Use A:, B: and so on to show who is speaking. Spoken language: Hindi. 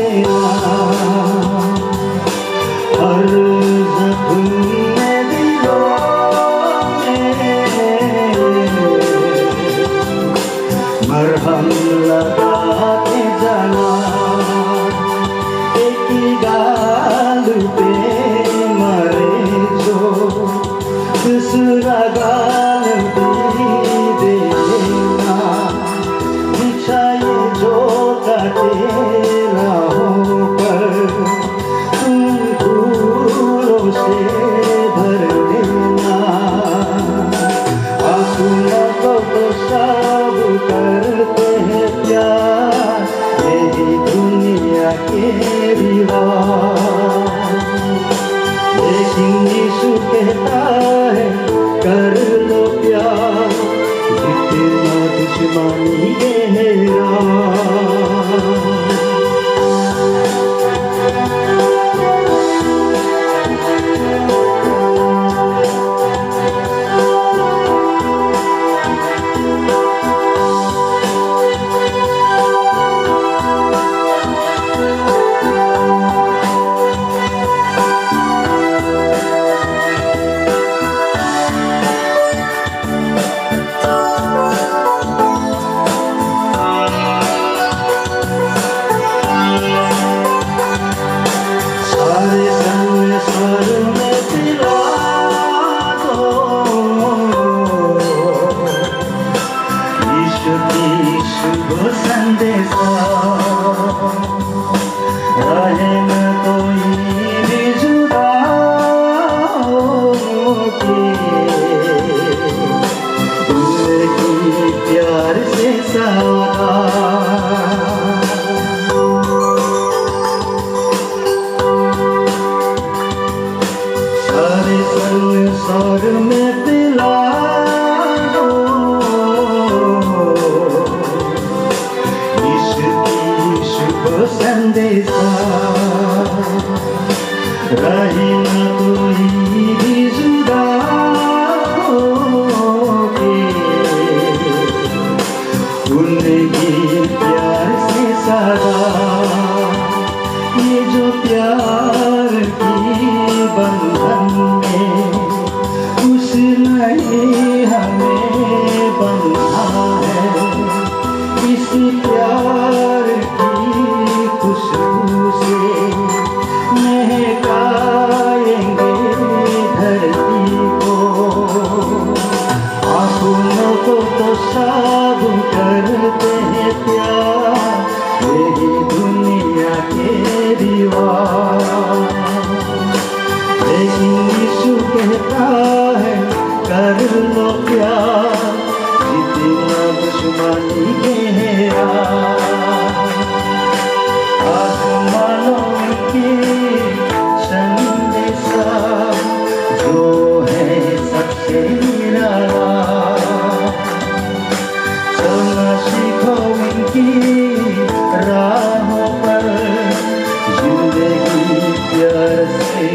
A: देना। हर जख्म में दिलों में मरहम लगा के जाना। एक ही गाल पे मरे जो दूसरा गाल भी देना। बिछाए जो काटे राहों पर तुम फूलों से भर देना। आंसुओं को तो सब करते हैं प्यार, यही दुनिया के रिवाज। लेकिन यीशु कहता है कर लो प्यार, जितना दुश्मनी गहरा। शुभ संदेशा रहे न कोई भी जुदा होके, उनकी प्यार से सौदा। सारे संसार में पिला संदेशा रहे न कोई भी जुदा होके, उनकी प्यार से सदा। ये जो प्यार की बंधन में उसने हमें बंधा है। इस प्यार खुशबू से महकाएंगे धरती को। आंखों को तो सब करते हैं प्यार, यही दुनिया के रिवाज। लेकिन यीशु कहता है कर लो प्यार, जितना दुश्मनी गहरा। आसमानों की संदेशा जो है सबसे निराला। चलना सीखो उनकी राहों पर, जिंदगी प्यार से